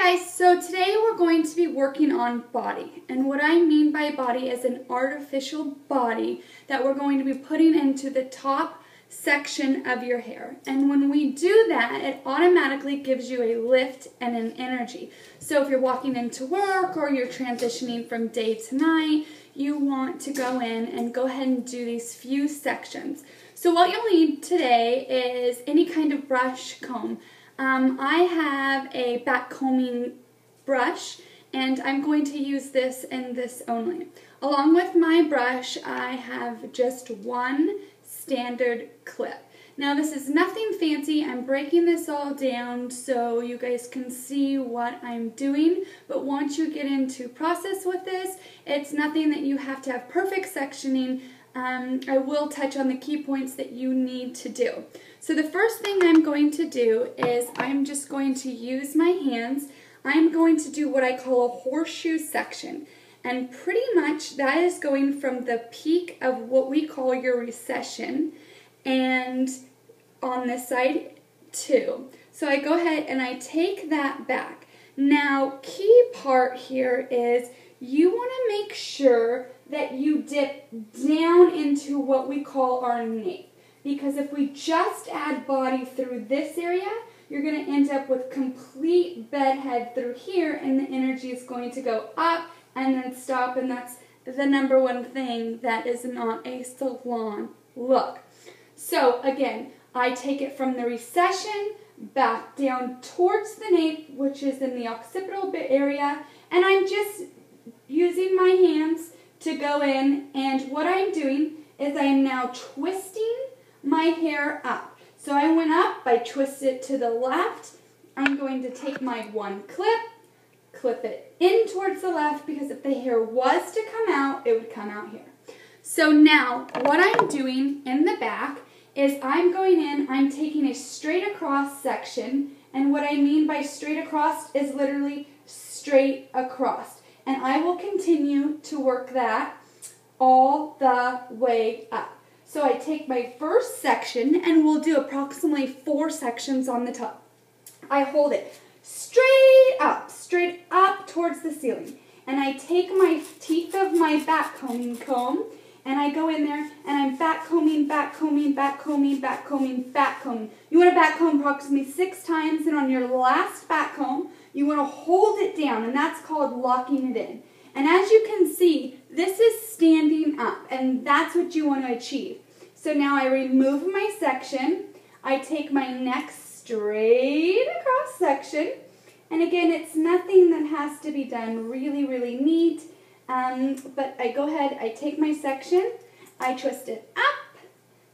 guys, so today we're going to be working on body, and what I mean by body is an artificial body that we're going to be putting into the top section of your hair. And when we do that, it automatically gives you a lift and an energy. So if you're walking into work or you're transitioning from day to night, you want to go in and go ahead and do these few sections. So what you'll need today is any kind of brush, comb. I have a back combing brush, and I'm going to use this and this only. Along with my brush, I have just one standard clip. Now this is nothing fancy. I'm breaking this all down so you guys can see what I'm doing, but once you get into process with this, it's nothing that you have to have perfect sectioning. I will touch on the key points that you need to do. So the first thing I'm going to do is I'm just going to use my hands. I'm going to do what I call a horseshoe section. And pretty much that is going from the peak of what we call your recession and on this side too. So I go ahead and I take that back. Now, key part here is you want to make sure that you dip down into what we call our nape. Because if we just add body through this area, you're going to end up with complete bedhead through here, and the energy is going to go up and then stop, and that's the number one thing that is not a salon look. So again, I take it from the recession back down towards the nape, which is in the occipital area, and I'm just using my hands to go in, and what I'm doing is I am now twisting my hair up. So I went up, I twisted it to the left. I'm going to take my one clip it in towards the left, because if the hair was to come out, it would come out here. So now what I'm doing in the back is I'm going in, I'm taking a straight across section, and what I mean by straight across is literally straight across. And I will continue to work that all the way up. So I take my first section, and we'll do approximately 4 sections on the top. I hold it straight up towards the ceiling. And I take my teeth of my back combing comb, and I go in there, and I'm back combing, back combing, back combing, back combing, back combing. You want to back comb approximately 6 times, and on your last back comb, you want to hold it down, and that's called locking it in. And as you can see, this is standing up, and that's what you want to achieve. So now I remove my section, I take my next straight across section, and again, it's nothing that has to be done really, really neat, but I go ahead, I take my section, I twist it up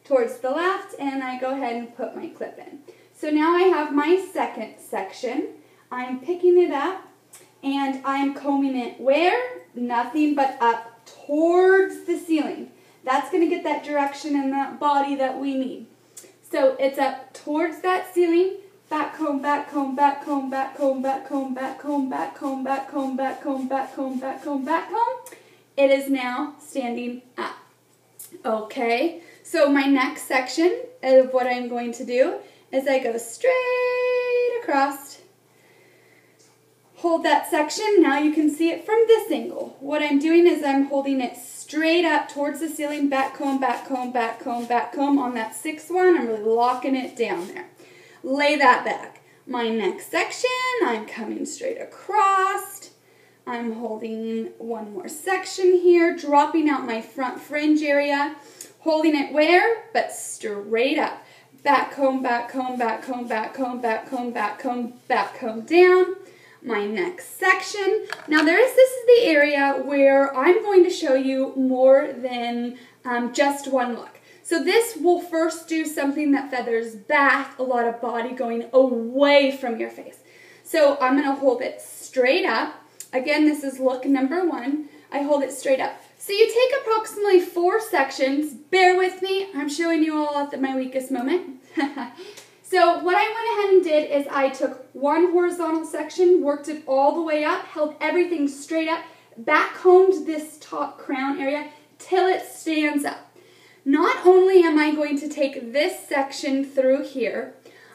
towards the left, and I go ahead and put my clip in. So now I have my second section. I'm picking it up, and I'm combing it where? Nothing but up towards the ceiling. That's going to get that direction and that body that we need. So it's up towards that ceiling, back comb, back comb, back comb, back comb, back comb, back comb, back comb, back comb, back comb, back comb, back comb, back comb. It is now standing up. Okay, so my next section of what I'm going to do is I go straight across. Hold that section. Now you can see it from this angle. What I'm doing is I'm holding it straight up towards the ceiling, back comb, back comb, back comb, back comb. On that 6th one, I'm really locking it down there. Lay that back. My next section, I'm coming straight across. I'm holding one more section here, dropping out my front fringe area, holding it where? But straight up. Back comb, back comb, back comb, back comb, back comb, back comb, back comb down. My next section. Now this is the area where I'm going to show you more than just one look. So this will first do something that feathers back a lot of body going away from your face. So I'm going to hold it straight up. Again, this is look number 1. I hold it straight up. So you take approximately 4 sections. Bear with me. I'm showing you all at my weakest moment. So what I went ahead and did is I took one horizontal section, worked it all the way up, held everything straight up, back combed this top crown area till it stands up. Not only am I going to take this section through here,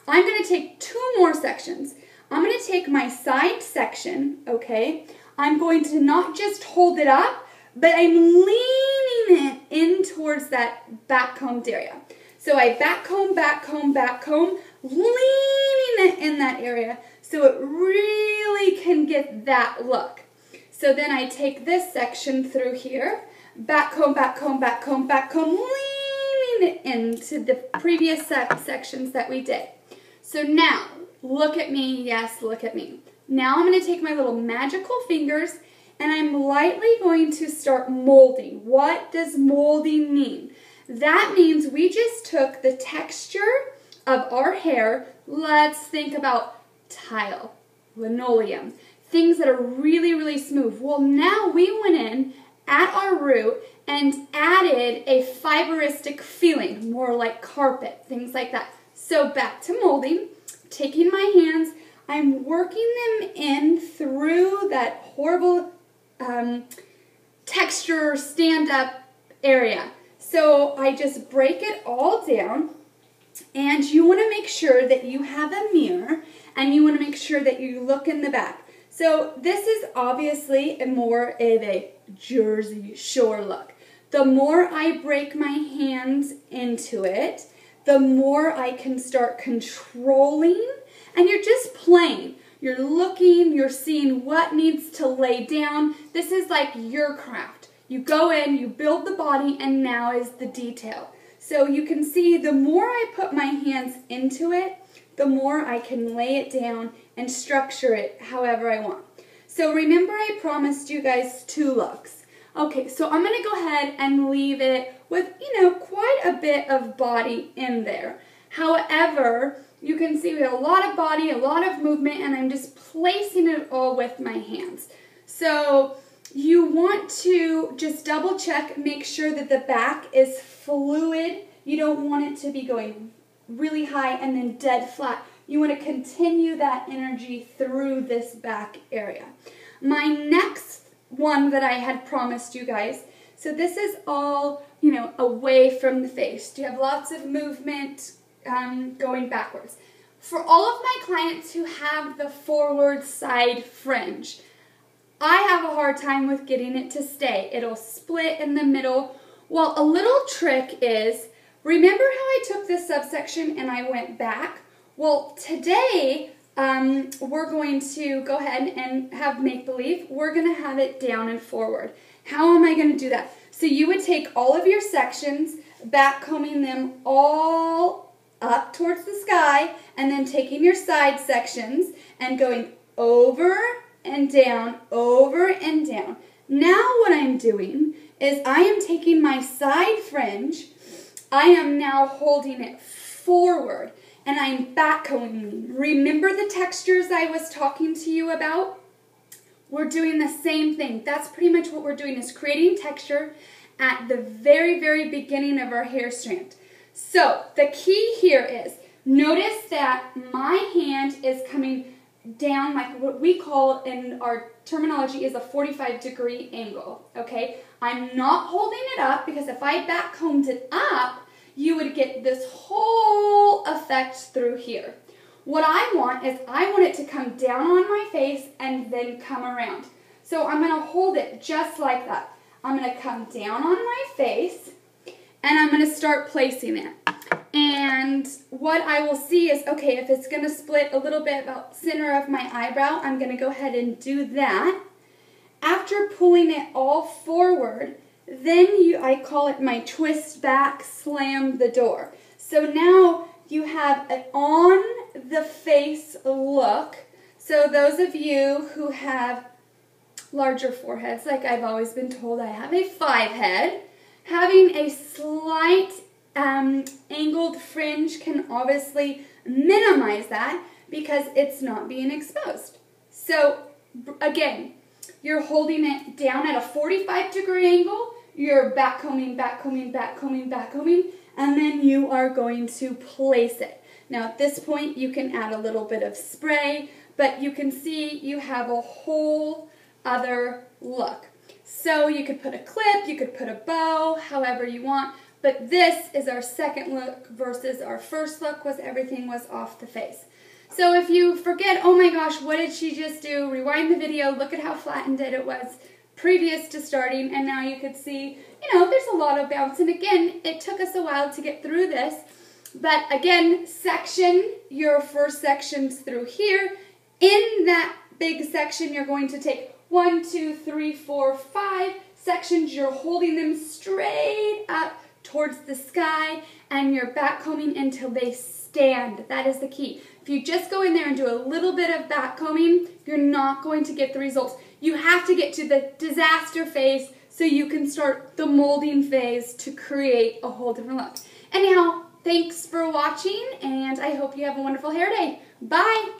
I'm going to take 2 more sections. I'm going to take my side section, okay? I'm going to not just hold it up, but I'm leaning it in towards that back combed area. So I back comb, leaning it in that area so it really can get that look. So then I take this section through here, back comb, leaning it into the previous sections that we did. So now, look at me, yes, look at me. Now I'm going to take my little magical fingers and I'm lightly going to start molding. What does molding mean? That means we just took the texture of our hair. Let's think about tile, linoleum, things that are really, really smooth. Well, now we went in at our root and added a fiberistic feeling, more like carpet, things like that. So back to molding, taking my hands, I'm working them in through that horrible texture stand-up area. So I just break it all down, and you want to make sure that you have a mirror and you want to make sure that you look in the back. So this is obviously more of a Jersey Shore look. The more I break my hands into it, the more I can start controlling, and you're just playing. You're looking, you're seeing what needs to lay down. This is like your craft. You go in, you build the body, and now is the detail. So you can see the more I put my hands into it, the more I can lay it down and structure it however I want. So remember I promised you guys 2 looks. Okay, so I'm going to go ahead and leave it with, quite a bit of body in there. However, you can see we have a lot of body, a lot of movement, and I'm just placing it all with my hands. So you want to just double check, make sure that the back is fluid. You don't want it to be going really high and then dead flat. You want to continue that energy through this back area. My next one that I had promised you guys, so this is all, away from the face. Do you have lots of movement going backwards? For all of my clients who have the forward side fringe, I have a hard time with getting it to stay. It'll split in the middle. Well, a little trick is, remember how I took this subsection and I went back? Well, today we're going to go ahead and have make-believe. We're going to have it down and forward. How am I going to do that? So you would take all of your sections, back combing them all up towards the sky, and then taking your side sections and going over and down, over and down. Now what I'm doing is I am taking my side fringe, I am now holding it forward, and I'm back combing. Remember the textures I was talking to you about? We're doing the same thing. That's pretty much what we're doing, is creating texture at the very, very beginning of our hair strand. So the key here is, notice that my hand is coming down like what we call in our terminology is a 45-degree angle, okay? I'm not holding it up, because if I back combed it up, you would get this whole effect through here. What I want is I want it to come down on my face and then come around. So I'm going to hold it just like that. I'm going to come down on my face and I'm going to start placing it. And what I will see is, okay, if it's going to split a little bit about center of my eyebrow, I'm going to go ahead and do that. After pulling it all forward, then I call it my twist back, slam the door. So now you have an on the face look. So those of you who have larger foreheads, like I've always been told I have a 5 head, having a slight angled fringe can obviously minimize that because it's not being exposed. So again, you're holding it down at a 45-degree angle, you're back combing, back combing, back combing, back combing, and then you are going to place it. Now at this point you can add a little bit of spray, but you can see you have a whole other look. So you could put a clip, you could put a bow, however you want, but this is our second look versus our first look was everything was off the face. So if you forget, oh my gosh, what did she just do? Rewind the video, look at how flattened it was previous to starting, and now you could see, there's a lot of bounce. And again, it took us a while to get through this, but again, section your first sections through here. In that big section, you're going to take 1, 2, 3, 4, 5 sections. You're holding them straight up towards the sky, and you're backcombing until they stand. That is the key. If you just go in there and do a little bit of backcombing, you're not going to get the results. You have to get to the disaster phase so you can start the molding phase to create a whole different look. Anyhow, thanks for watching, and I hope you have a wonderful hair day. Bye!